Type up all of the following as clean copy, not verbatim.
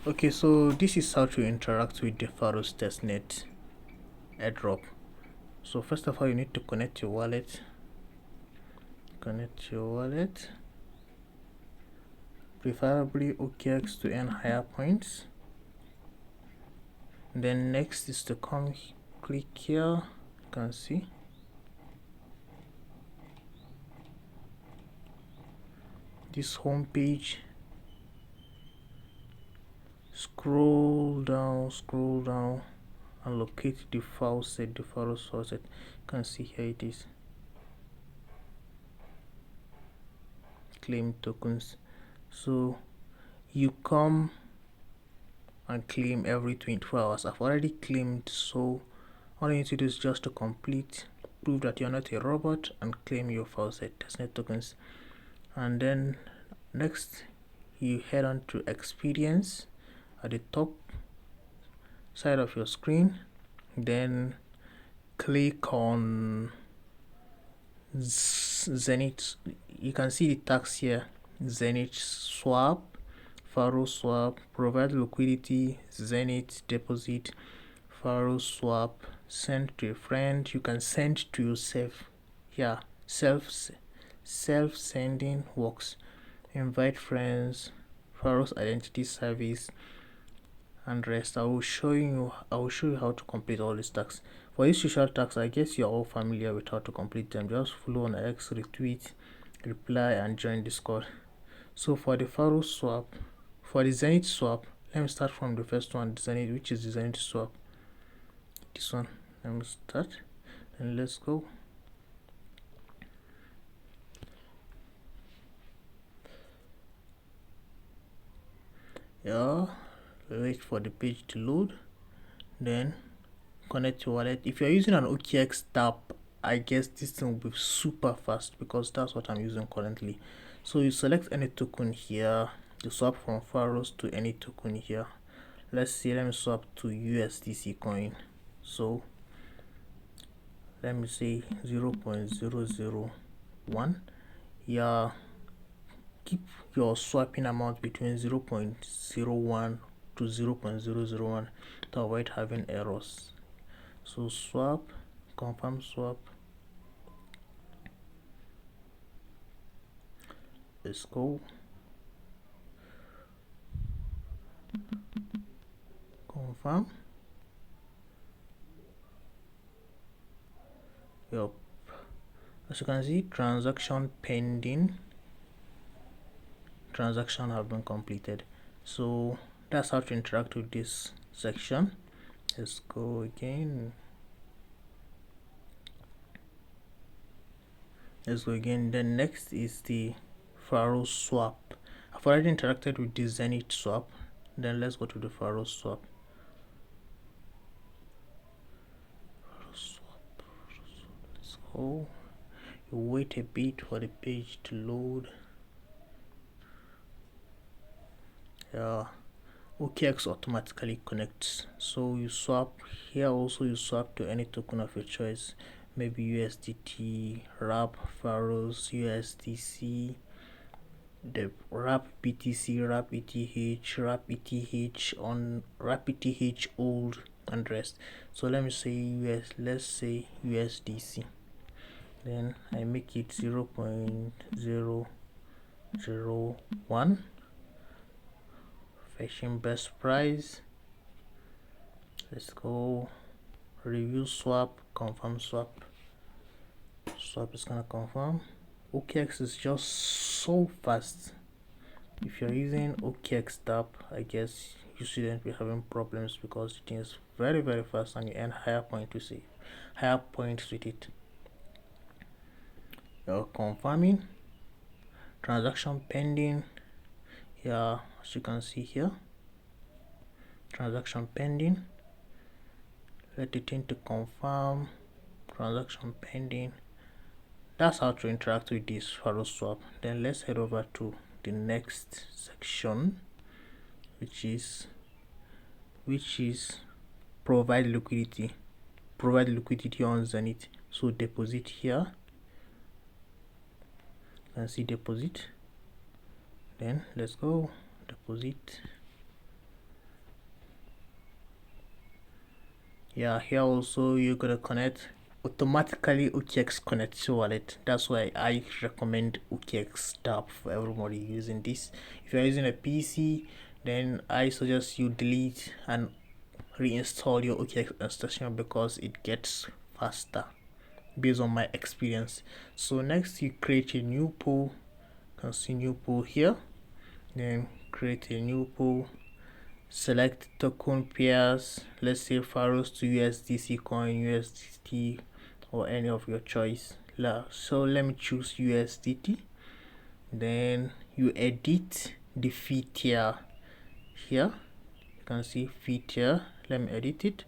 Okay, so this is how to interact with the Pharos Testnet airdrop. So first of all, you need to connect your wallet. Preferably OKX to earn higher points. Then next is to click here. You can see this home page. Scroll down and locate the faucet, the Pharos faucet. You can see here it is. Claim tokens. So you come and claim every 24 hours. I've already claimed, so all you need to do is just to prove that you're not a robot and claim your faucet Testnet tokens. And then next you head on to experience at the top side of your screen, then click on Zenith. You can see the tags here: Zenith swap, Pharos swap, provide liquidity, Zenith deposit, Pharos swap, send to a friend. You can send to yourself. Yeah, self-sending works. Invite friends, Pharos identity service, and rest. I will show you how to complete all these tasks. For these social tasks, I guess you're all familiar with how to complete them. Just follow on X, retweet, reply, and join Discord. So for the Pharos swap, for the Zenith swap, let me start from the first one, the Zenith, which is the Zenith swap. This one. Let me start and let's go. Yeah, wait for the page to load, then connect your wallet. If you're using an OKX tap, I guess this thing will be super fast because that's what I'm using currently. So you select any token here, you swap from Pharos to any token here. Let's see, let me swap to USDC coin. So let me say 0.001. Yeah, keep your swapping amount between 0.01 to 0.001 to avoid having errors. So swap, confirm swap. Let's go. Confirm. Yup. As you can see, transaction pending. Transaction have been completed. So that's how to interact with this section. Let's go again. Then next is the Pharos swap. I've already interacted with the Zenith swap. Then let's go to the Pharos swap. Let's go. You wait a bit for the page to load. Yeah, OKX automatically connects. So you swap here. Also, you swap to any token of your choice. Maybe USDT, RAP, Pharos, USDC, the RAP BTC, RAP ETH, RAP ETH on RAP ETH old and rest. So let me say let's say USDC. Then I make it 0.001. Fetching best price. Let's go. Review swap, confirm swap. Swap is gonna confirm. OKX is just so fast. If you're using OKX tap, I guess you shouldn't be having problems because it is very fast and you earn higher points with it. You're confirming. Transaction pending. Yeah, as you can see here, transaction pending. Let it in to confirm. Transaction pending. That's how to interact with this Pharos swap. Then let's head over to the next section, which is provide liquidity on Zenith. So deposit here. You can see deposit. Then let's go deposit. Yeah, here also you're gonna connect automatically. OKX connect to wallet. That's why I recommend OKX tab for everybody using this. If you're using a PC, then I suggest you delete and reinstall your OKX extension because it gets faster based on my experience. So next you create a new pool. You can see new pool here. Then create a new pool. Select token pairs, let's say Pharos to USDC coin, USDT, or any of your choice. So let me choose USDT. Then you edit the fee tier here. You can see fee tier. Let me edit it.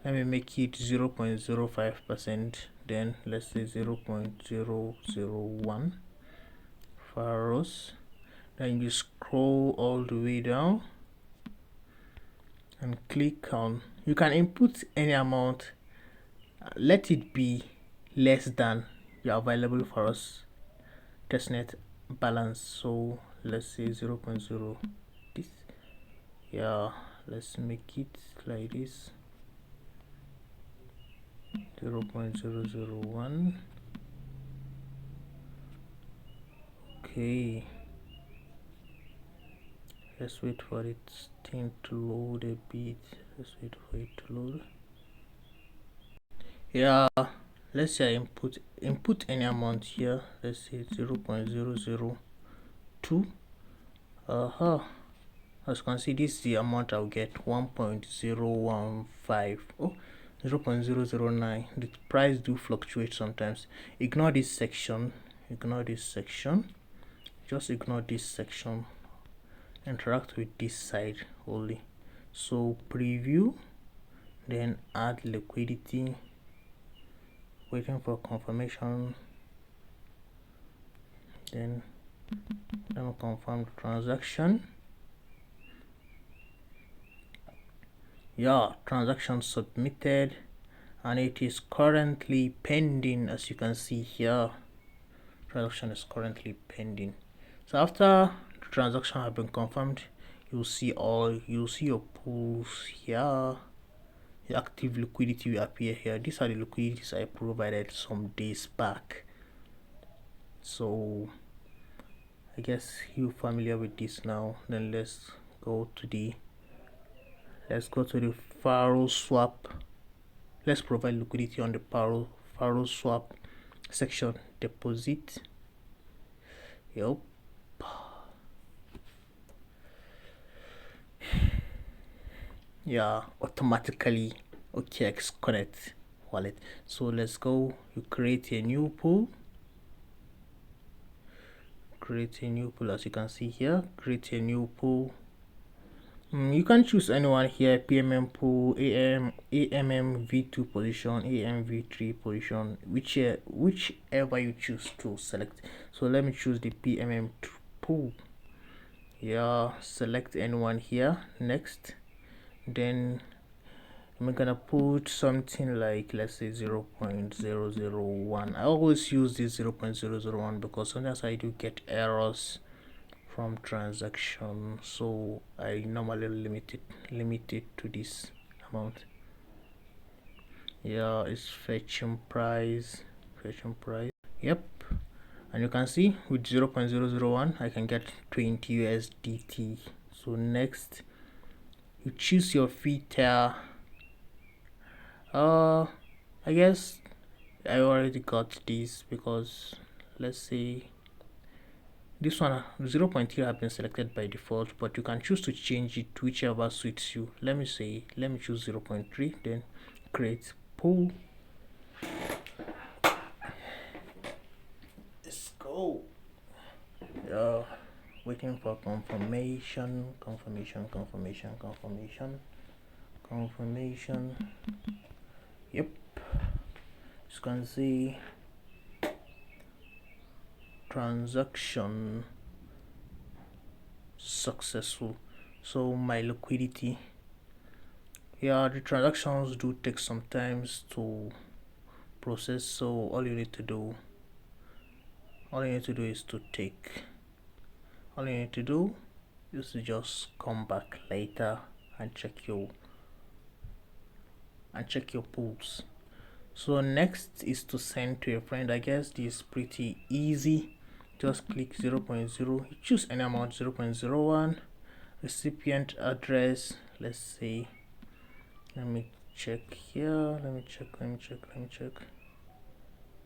Let me make it 0.05%. Then let's say 0.001 Pharos. Then you scroll all the way down and click on, you can input any amount, let it be less than your available Pharos testnet balance. So let's say 0.0 this. Yeah, let's make it like this, 0.001. Okay, let's wait for its thing to load a bit. Let's wait for it to load. Yeah, let's say input any amount here. Let's say 0.002. As you can see, this is the amount I'll get, 1.015. oh 0.009. The price do fluctuate sometimes. Ignore this section, just ignore this section, interact with this side only. So preview, then add liquidity, waiting for confirmation. Then let me confirm the transaction. Yeah, transaction submitted, and it is currently pending. As you can see here, transaction is currently pending. So after the transaction has been confirmed, you'll see your pools here. The active liquidity will appear here. These are the liquidities I provided some days back. So I guess you're familiar with this now. Then let's go to the Pharos swap. Let's provide liquidity on the Pharos swap section. Deposit. Yep. Yeah, automatically OKX connect wallet. So let's go. You create a new pool. As you can see here. Create a new pool. You can choose anyone here: PMM pool, AMM V2 position, AM V3 position, whichever you choose to select. So let me choose the PMM pool. Yeah, select anyone here. Next, then I'm gonna put something like, let's say 0.001. I always use this 0.001 because sometimes I do get errors from transaction, so I normally limit it to this amount. Yeah, it's fetching price. Yep, and you can see with 0.001 I can get 20 USDT. So next, you choose your fee tier. I guess I already got this because let's say this one 0.3 have been selected by default, but you can choose to change it to whichever suits you. Let me choose 0.3, then create pool. Let's go. Waiting for confirmation. Yep, you can see transaction successful. So my liquidity, yeah, the transactions do take some time to process. So all you need to do is to just come back later and check your and check your pools. So next is to send to a friend. I guess this is pretty easy. Just click 0.0, choose any amount, 0.01. Recipient address, let's say, let me check here, let me check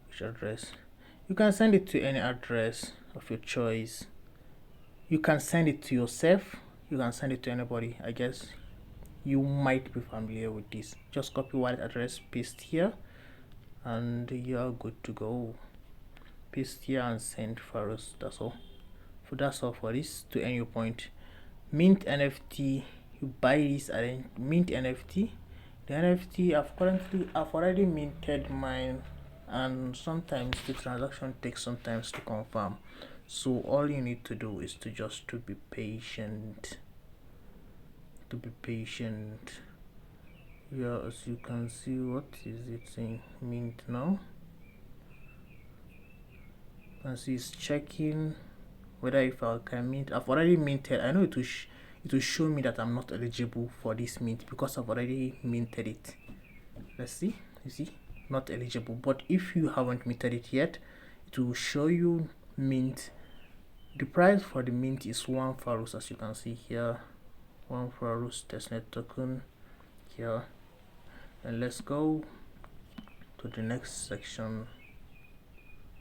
which address. You can send it to any address of your choice. You can send it to yourself, you can send it to anybody. I guess you might be familiar with this. Just copy wallet address, paste here, and you're good to go. Paste here and send Pharos. That's all. So that's all for this. To end your point, mint NFT, you buy this and mint NFT. The NFT I've already minted mine, and sometimes the transaction takes some time to confirm. So all you need to do is to be patient. Yeah, as you can see, what is it saying? Mint now. You can see it's checking whether if I can mint. I've already minted. I know it will show me that I'm not eligible for this mint because I've already minted it. Let's see. You see, not eligible. But if you haven't minted it yet, it will show you mint. The price for the mint is 1 Pharos, as you can see here. 1 Pharos testnet token here. And let's go to the next section,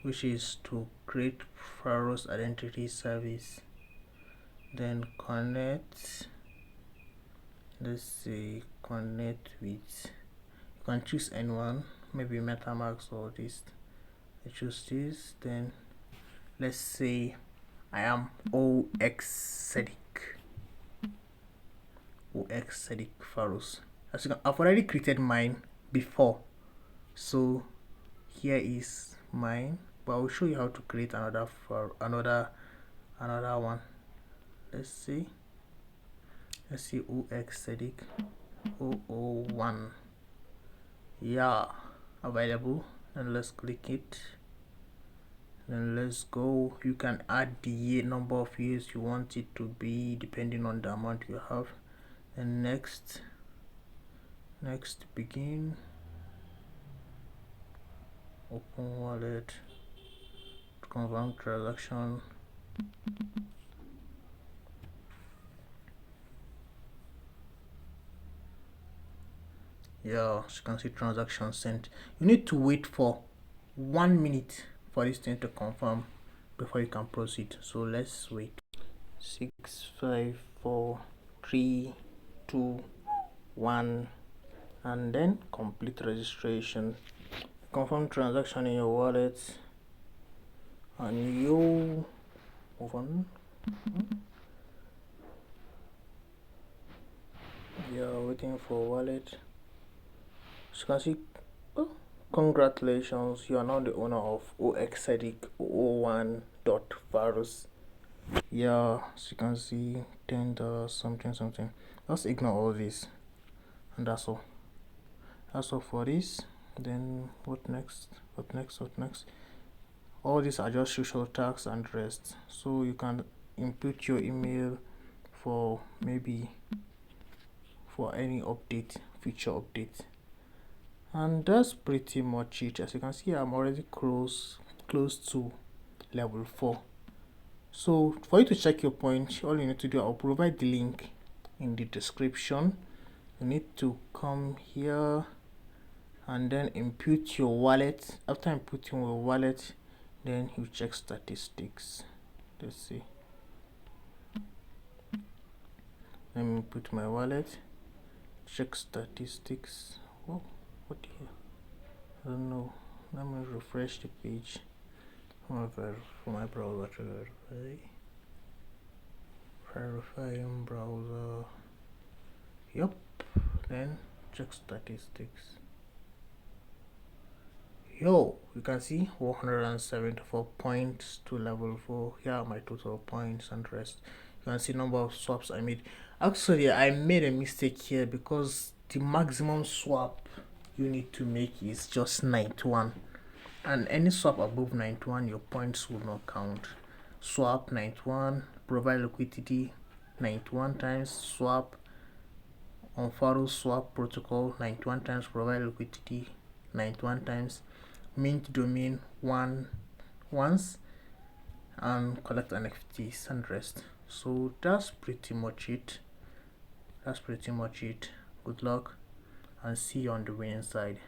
which is to create Pharos identity service. Then connect. Let's say connect with, you can choose anyone, maybe MetaMask or this. I choose this. Then let's say I am OX Sedic Pharos. As you can, I've already created mine before, so here is mine, but I'll show you how to create another one. Let's see OX Sedic 001. Yeah, available. And let's click it. Then let's go. You can add the number of years you want it to be depending on the amount you have. And next begin. Open wallet, confirm transaction. Yeah, as you can see, transaction sent. You need to wait for 1 minute for this thing to confirm before you can proceed. So let's wait. 6, 5, 4, 3, 2, 1, and then complete registration. Confirm transaction in your wallet, and you move on. Yeah, waiting for wallet. So you can see, oh, congratulations, you are now the owner of OXSedic01.Pharos. Yeah, as you can see, $10 something. Let's ignore all this, and that's all for this. Then what next? All these are just social tags and rest. So you can input your email for maybe for any update, future update. And that's pretty much it. As you can see, I'm already close to level 4. So for you to check your point, all you need to do, I'll provide the link in the description. You need to come here and then input your wallet. After inputting your wallet, then you check statistics. Let's see, let me put my wallet, check statistics. Oh, what here? I don't know. Let me refresh the page for my browser to verifying browser. Yep. Then check statistics. Yo, you can see 174 points to level 4. Here are my total points and rest. You can see number of swaps I made. Actually, I made a mistake here because the maximum swap you need to make is just 91, and any swap above 91 your points will not count. Swap 91, provide liquidity 91 times, swap On Pharos swap protocol, 91 times provide liquidity, 91 times mint domain once, and collect NFTs and rest. So that's pretty much it. Good luck and see you on the winning side.